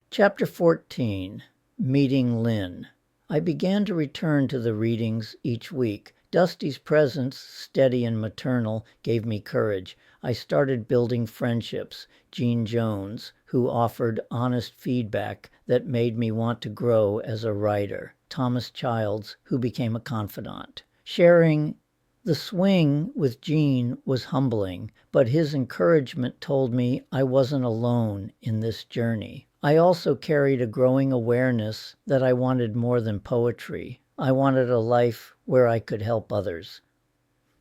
Chapter 14. Meeting Lynn. I began to return to the readings each week. Dusty's presence, steady and maternal, gave me courage. I started building friendships. Jean Jones, who offered honest feedback that made me want to grow as a writer. Thomas Childs, who became a confidant. Sharing the swing with Jean was humbling, but his encouragement told me I wasn't alone in this journey. I also carried a growing awareness that I wanted more than poetry. I wanted a life where I could help others.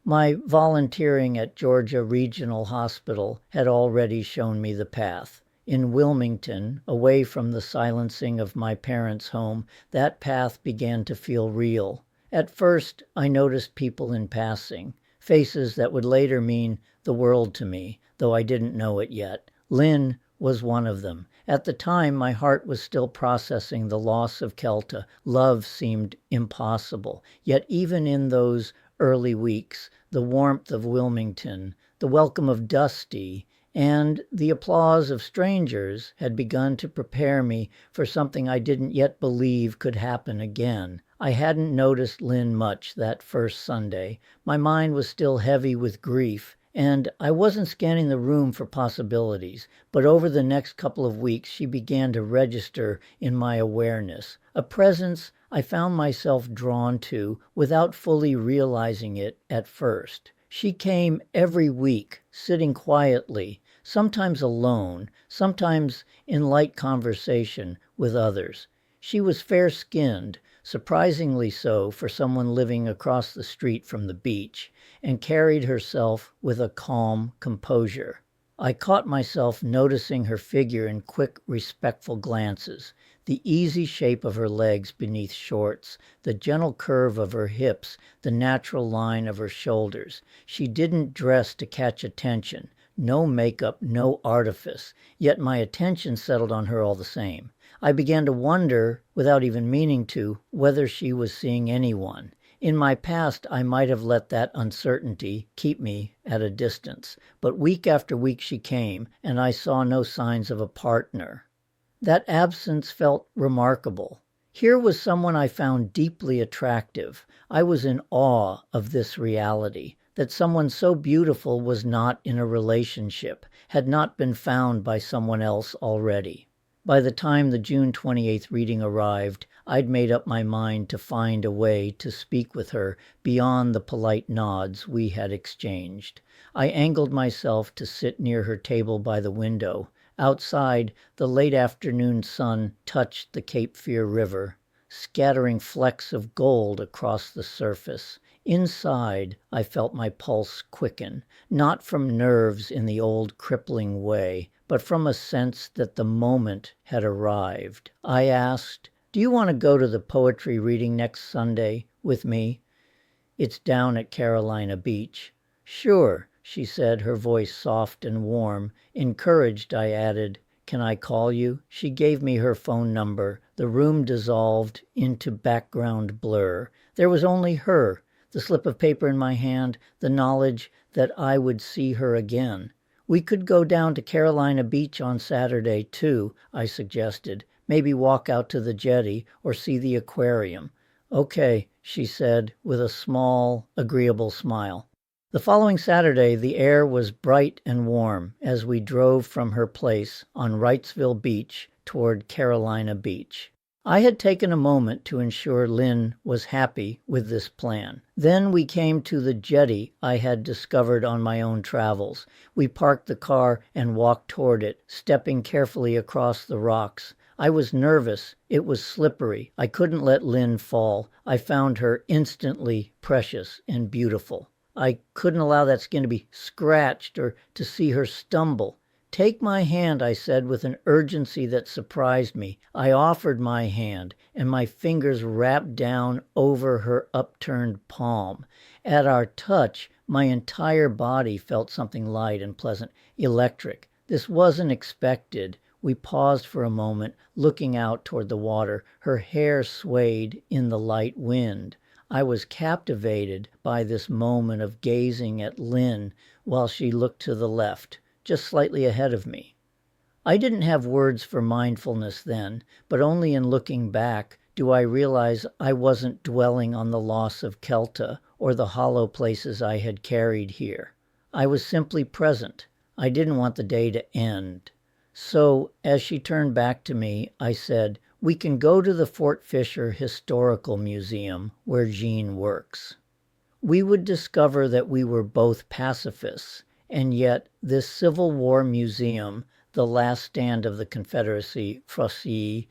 My volunteering at Georgia Regional Hospital had already shown me the path. In Wilmington, away from the silencing of my parents' home, that path began to feel real. At first, I noticed people in passing, faces that would later mean the world to me, though I didn't know it yet. Lynn was one of them. At the time, my heart was still processing the loss of Kelta. Love seemed impossible. Yet even in those early weeks, the warmth of Wilmington, the welcome of Dusty, and the applause of strangers had begun to prepare me for something I didn't yet believe could happen again. I hadn't noticed Lynn much that first Sunday. My mind was still heavy with grief, and I wasn't scanning the room for possibilities. But over the next couple of weeks, she began to register in my awareness, a presence I found myself drawn to without fully realizing it at first. She came every week, sitting quietly, sometimes alone, sometimes in light conversation with others. She was fair-skinned, surprisingly so for someone living across the street from the beach, and carried herself with a calm composure. I caught myself noticing her figure in quick, respectful glances, the easy shape of her legs beneath shorts, the gentle curve of her hips, the natural line of her shoulders. She didn't dress to catch attention. No makeup, no artifice, yet my attention settled on her all the same. I began to wonder, without even meaning to, whether she was seeing anyone. In my past, I might have let that uncertainty keep me at a distance, but week after week she came, and I saw no signs of a partner. That absence felt remarkable. Here was someone I found deeply attractive. I was in awe of this reality, that someone so beautiful was not in a relationship, had not been found by someone else already. By the time the June 28th reading arrived, I'd made up my mind to find a way to speak with her beyond the polite nods we had exchanged. I angled myself to sit near her table by the window. Outside, the late afternoon sun touched the Cape Fear River, scattering flecks of gold across the surface. Inside, I felt my pulse quicken, not from nerves in the old crippling way, but from a sense that the moment had arrived. I asked, "Do you want to go to the poetry reading next Sunday with me? It's down at Carolina Beach." "Sure," she said, her voice soft and warm. Encouraged, I added, "Can I call you?" She gave me her phone number. The room dissolved into background blur. There was only her, the slip of paper in my hand, the knowledge that I would see her again. "We could go down to Carolina Beach on Saturday, too," I suggested. "Maybe walk out to the jetty or see the aquarium." "Okay," she said with a small, agreeable smile. The following Saturday, the air was bright and warm as we drove from her place on Wrightsville Beach toward Carolina Beach. I had taken a moment to ensure Lynn was happy with this plan. Then we came to the jetty I had discovered on my own travels. We parked the car and walked toward it, stepping carefully across the rocks. I was nervous. It was slippery. I couldn't let Lynn fall. I found her instantly precious and beautiful. I couldn't allow that skin to be scratched or to see her stumble. "Take my hand," I said with an urgency that surprised me. I offered my hand, and my fingers wrapped down over her upturned palm. At our touch, my entire body felt something light and pleasant, electric. This wasn't expected. We paused for a moment, looking out toward the water. Her hair swayed in the light wind. I was captivated by this moment of gazing at Lynn while she looked to the left, just slightly ahead of me. I didn't have words for mindfulness then, but only in looking back do I realize I wasn't dwelling on the loss of Kelta or the hollow places I had carried here. I was simply present. I didn't want the day to end. So, as she turned back to me, I said, "We can go to the Fort Fisher Historical Museum where Jean works." We would discover that we were both pacifists, and yet this Civil War museum, the last stand of the Confederacy, Froissy,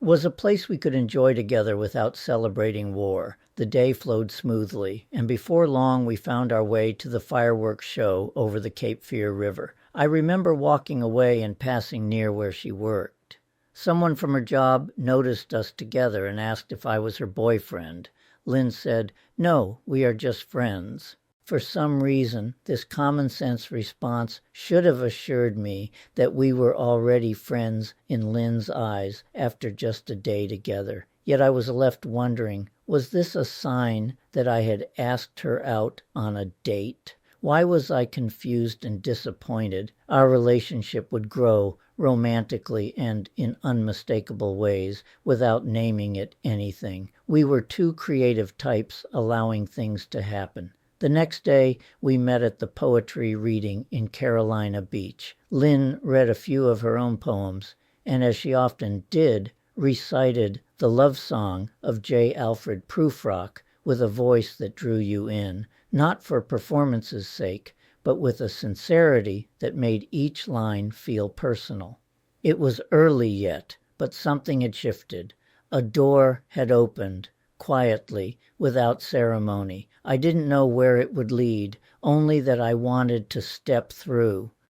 was a place we could enjoy together without celebrating war. The day flowed smoothly, and before long we found our way to the fireworks show over the Cape Fear River. I remember walking away and passing near where she worked. Someone from her job noticed us together and asked if I was her boyfriend. Lynn said, "No, we are just friends." For some reason, this common-sense response should have assured me that we were already friends in Lynn's eyes after just a day together. Yet I was left wondering, was this a sign that I had asked her out on a date? Why was I confused and disappointed? Our relationship would grow romantically and in unmistakable ways without naming it anything. We were two creative types allowing things to happen. The next day, we met at the poetry reading in Carolina Beach. Lynn read a few of her own poems, and as she often did, recited the love song of J. Alfred Prufrock with a voice that drew you in, not for performance's sake, but with a sincerity that made each line feel personal. It was early yet, but something had shifted. A door had opened, quietly, without ceremony. I didn't know where it would lead, only that I wanted to step through.